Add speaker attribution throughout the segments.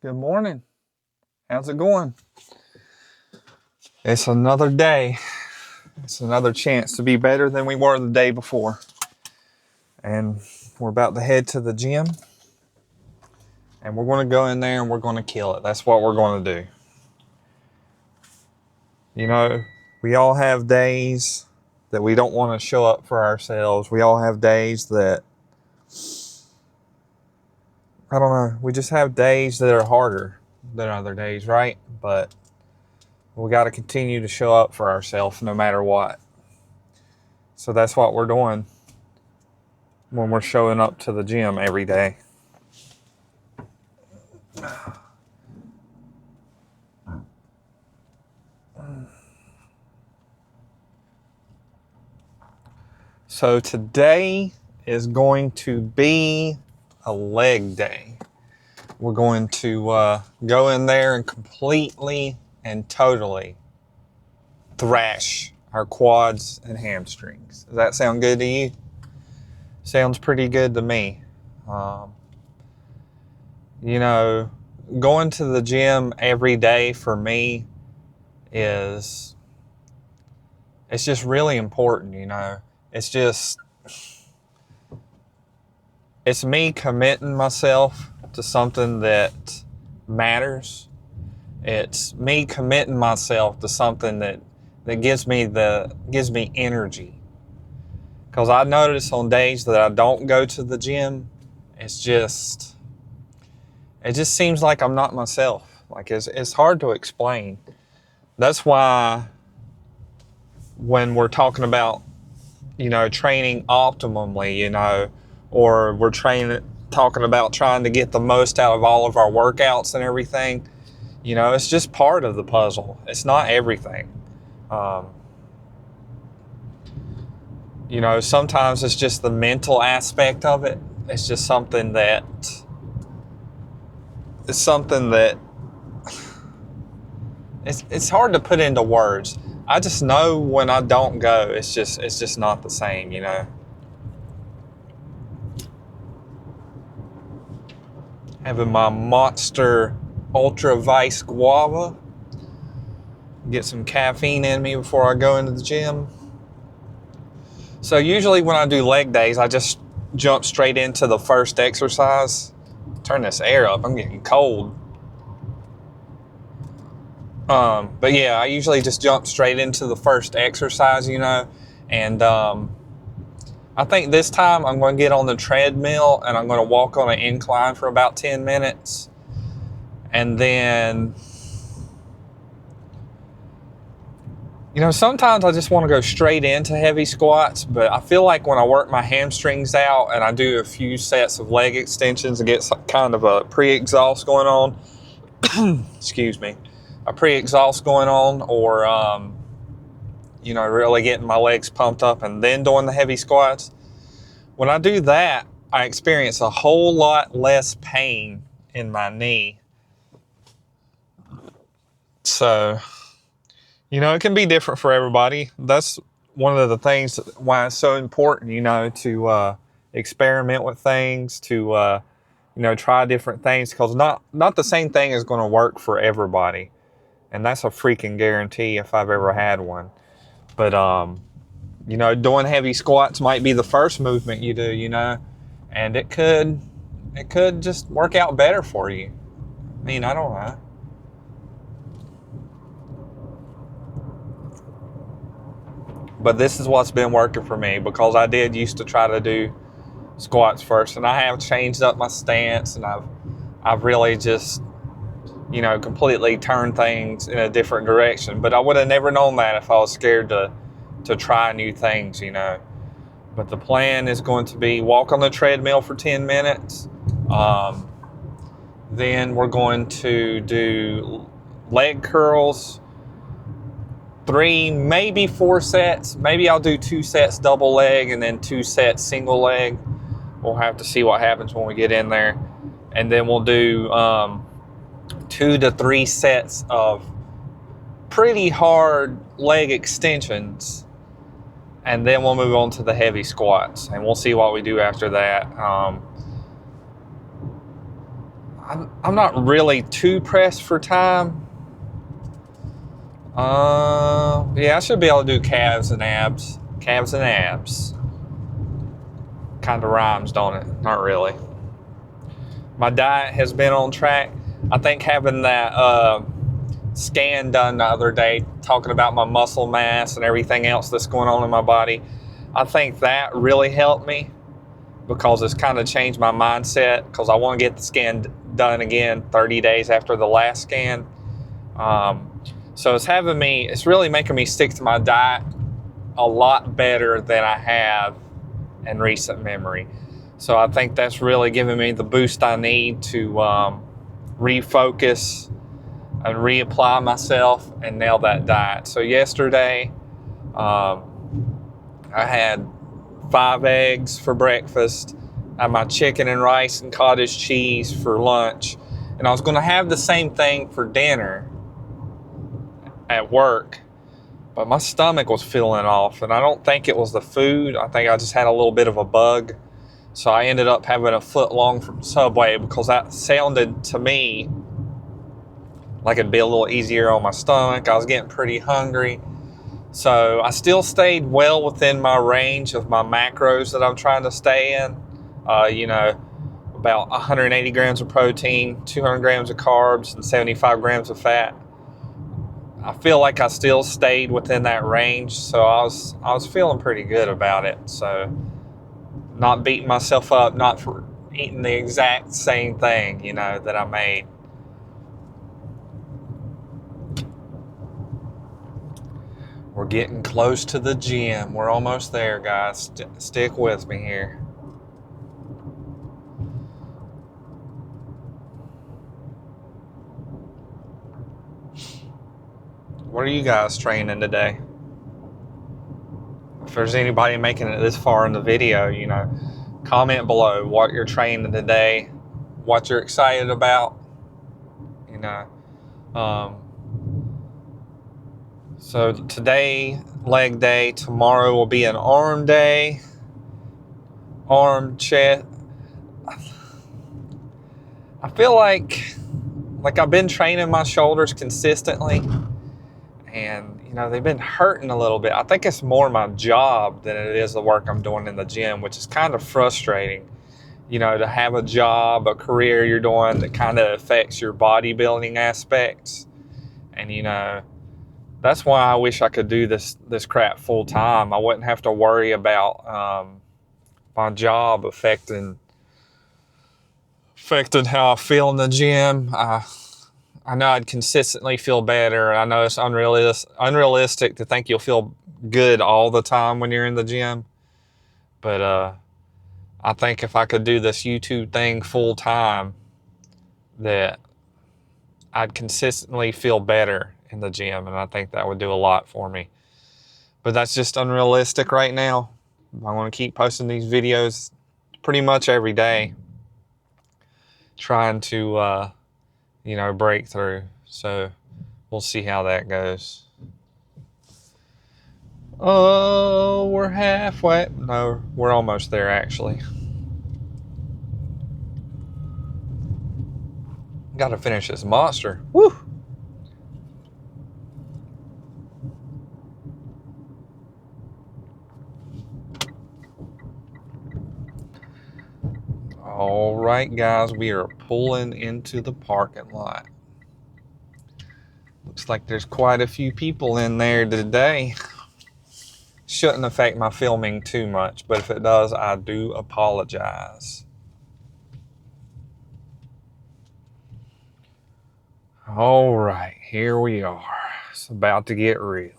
Speaker 1: Good morning. How's it going? It's another day. It's another chance to be better than we were the day before. And we're about to head to the gym. And we're going to go in there and we're going to kill it. That's what we're going to do. You know, we all have days that we don't want to show up for ourselves. We all have days that, I don't know, we just have days that are harder than other days, right? But we got to continue to show up for ourselves no matter what. So that's what we're doing when we're showing up to the gym every day. So today is going to be a leg day. We're going to go in there and completely and totally thrash our quads and hamstrings. Does that sound good to you? Sounds pretty good to me. You know, going to the gym every day for me it's just really important, you know. It's me committing myself to something that matters. It's me committing myself to something that gives me energy. Because I notice on days that I don't go to the gym, it just seems like I'm not myself. Like it's hard to explain. That's why when we're talking about, you know, training optimally, you know, or we're talking about trying to get the most out of all of our workouts and everything, you know, it's just part of the puzzle. It's not everything. You know, sometimes it's just the mental aspect of it. It's just something that it's hard to put into words. I just know when I don't go, it's just not the same, you know. Having my Monster Ultra Vice Guava. Get some caffeine in me before I go into the gym. So usually when I do leg days, I just jump straight into the first exercise. Turn this air up, I'm getting cold. But yeah, I usually just jump straight into the first exercise, you know. And I think this time I'm going to get on the treadmill and I'm going to walk on an incline for about 10 minutes. And then, you know, sometimes I just want to go straight into heavy squats, but I feel like when I work my hamstrings out and I do a few sets of leg extensions and get some kind of a pre-exhaust going on, excuse me, a pre-exhaust going on, or, you know, really getting my legs pumped up and then doing the heavy squats. When I do that, I experience a whole lot less pain in my knee. So, you know, it can be different for everybody. That's one of the things why it's so important, you know, to experiment with things, to, you know, try different things, because not the same thing is going to work for everybody. And that's a freaking guarantee if I've ever had one. But, you know, doing heavy squats might be the first movement you do, you know, and it could just work out better for you. I mean, I don't know. But this is what's been working for me, because I did used to try to do squats first, and I have changed up my stance, and I've really just, you know, completely turned things in a different direction. But I would have never known that if I was scared to try new things, you know. But the plan is going to be walk on the treadmill for 10 minutes. Then we're going to do leg curls, 3, maybe 4 sets. Maybe I'll do 2 sets double leg and then 2 sets single leg. We'll have to see what happens when we get in there. And then we'll do 2 to 3 sets of pretty hard leg extensions. And then we'll move on to the heavy squats. And we'll see what we do after that. I'm not really too pressed for time. Yeah, I should be able to do calves and abs. Calves and abs. Kind of rhymes, don't it? Not really. My diet has been on track. I think having that scan done the other day, talking about my muscle mass and everything else that's going on in my body, I think that really helped me, because it's kind of changed my mindset, because I want to get the scan done again 30 days after the last scan. So it's really making me stick to my diet a lot better than I have in recent memory. So I think that's really giving me the boost I need to refocus and reapply myself and nail that diet. So yesterday, I had 5 eggs for breakfast. I had my chicken and rice and cottage cheese for lunch. And I was going to have the same thing for dinner at work, but my stomach was feeling off, and I don't think it was the food. I think I just had a little bit of a bug. So I ended up having a foot long from Subway, because that sounded to me like it'd be a little easier on my stomach. I was getting pretty hungry. So I still stayed well within my range of my macros that I'm trying to stay in. About 180 grams of protein, 200 grams of carbs, and 75 grams of fat. I feel like I still stayed within that range, so I was feeling pretty good about it. So not beating myself up, not for eating the exact same thing, that I made. We're getting close to the gym. We're almost there, guys. Stick with me here. What are you guys training today? If there's anybody making it this far in the video, comment below what you're training today, what you're excited about. So today, leg day. Tomorrow will be an arm day. Arm, chest. I feel like I've been training my shoulders consistently, and they've been hurting a little bit. I think it's more my job than it is the work I'm doing in the gym, which is kind of frustrating. To have a job, a career you're doing that kind of affects your bodybuilding aspects. And that's why I wish I could do this crap full time. I wouldn't have to worry about my job affecting how I feel in the gym. I know I'd consistently feel better. I know it's unrealistic to think you'll feel good all the time when you're in the gym. But I think if I could do this YouTube thing full time, that I'd consistently feel better in the gym. And I think that would do a lot for me. But that's just unrealistic right now. I'm going to keep posting these videos pretty much every day, trying to break through. So we'll see how that goes. Oh, we're halfway. No, we're almost there, actually. Got to finish this monster. Woo! All right, guys, we are pulling into the parking lot. Looks like there's quite a few people in there today. Shouldn't affect my filming too much, but if it does, I do apologize. All right, here we are. It's about to get real.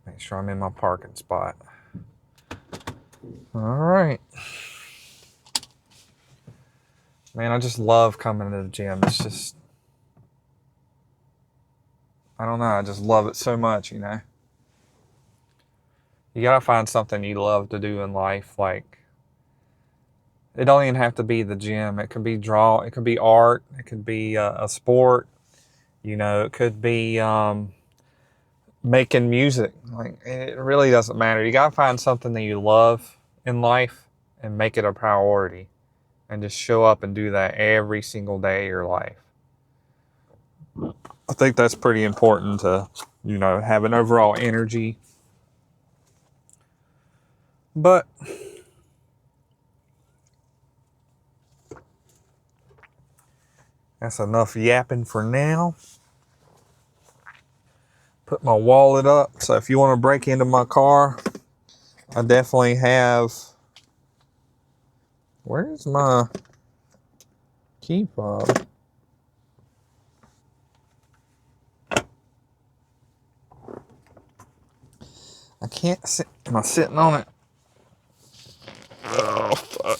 Speaker 1: Make sure I'm in my parking spot. All right. Man, I just love coming to the gym. It's just, I don't know, I just love it so much, You gotta find something you love to do in life. Like, it don't even have to be the gym. It could be it could be art. It could be a sport. It could be making music. Like, it really doesn't matter. You gotta find something that you love in life and make it a priority. and just show up and do that every single day of your life. I think that's pretty important to, have an overall energy. But that's enough yapping for now. Put my wallet up. So if you want to break into my car, I definitely have. Where's my key fob? I can't sit. Am I sitting on it? Oh, fuck.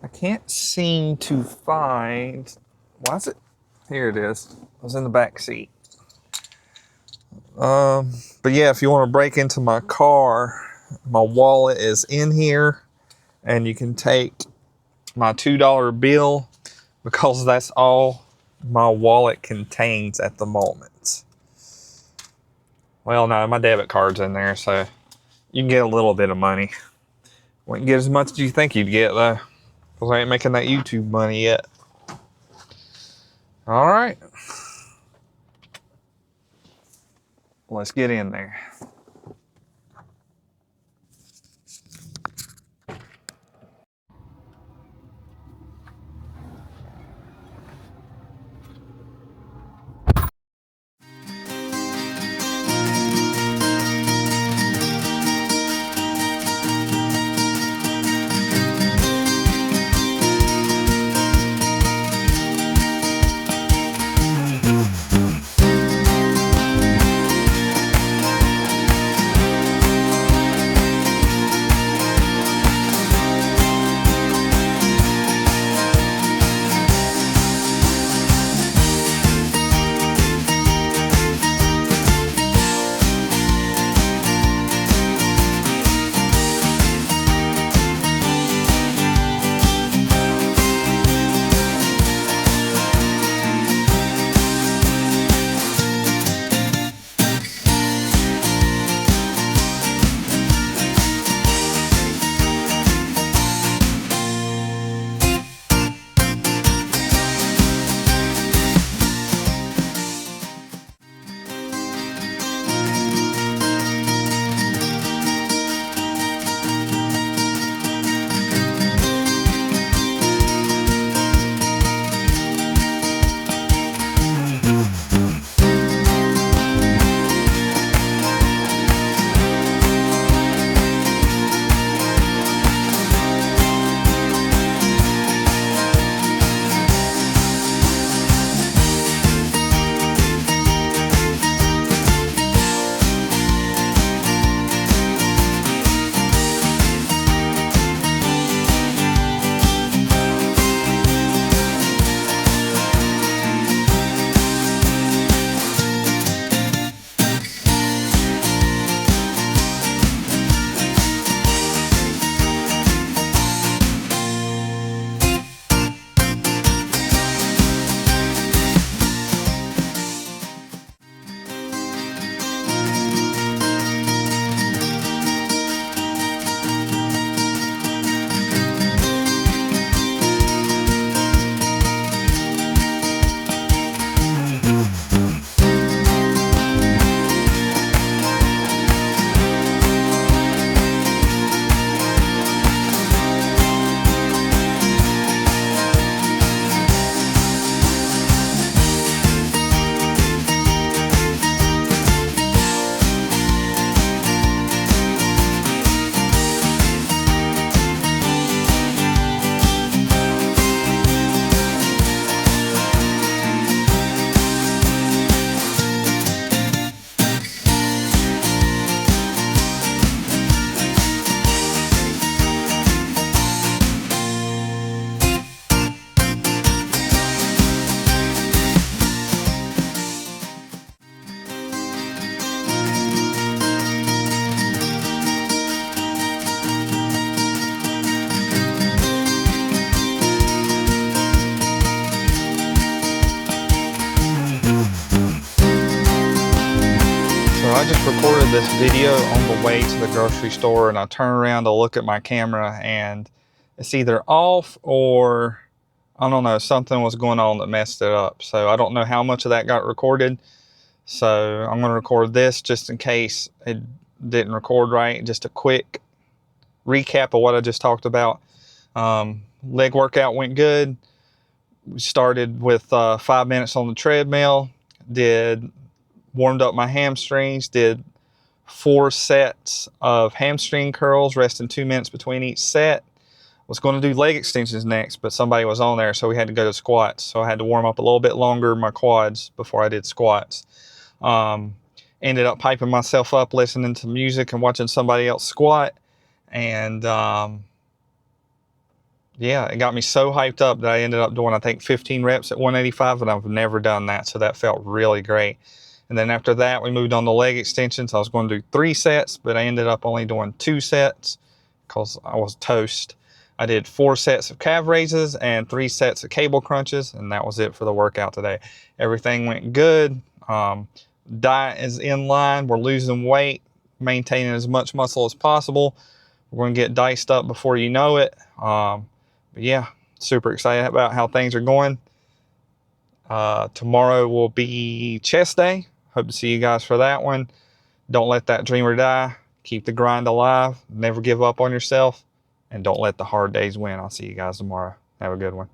Speaker 1: I can't seem to find. Why is it? Here it is. I was in the back seat. But yeah, if you want to break into my car, my wallet is in here, and you can take my $2 bill because that's all my wallet contains at the moment. Well, no, my debit card's in there, so you can get a little bit of money. Wouldn't get as much as you think you'd get, though, because I ain't making that YouTube money yet. All right. Let's get in there. recorded this video on the way to the grocery store, and I turn around to look at my camera and it's either off or I don't know, something was going on that messed it up. So I don't know how much of that got recorded. So I'm going to record this just in case it didn't record right. Just a quick recap of what I just talked about. Leg workout went good. We started with 5 minutes on the treadmill, warmed up my hamstrings, did 4 sets of hamstring curls, resting 2 minutes between each set. Was going to do leg extensions next, but somebody was on there, so we had to go to squats. So I had to warm up a little bit longer my quads before I did squats. Ended up piping myself up, listening to music and watching somebody else squat. And yeah, it got me so hyped up that I ended up doing, I think, 15 reps at 185, and I've never done that, so that felt really great. And then after that, we moved on to leg extensions. I was going to do 3 sets, but I ended up only doing 2 sets because I was toast. I did 4 sets of calf raises and 3 sets of cable crunches, and that was it for the workout today. Everything went good. Diet is in line. We're losing weight, maintaining as much muscle as possible. We're going to get diced up before you know it. But yeah, super excited about how things are going. Tomorrow will be chest day. Hope to see you guys for that one. Don't let that dreamer die. Keep the grind alive. Never give up on yourself. And don't let the hard days win. I'll see you guys tomorrow. Have a good one.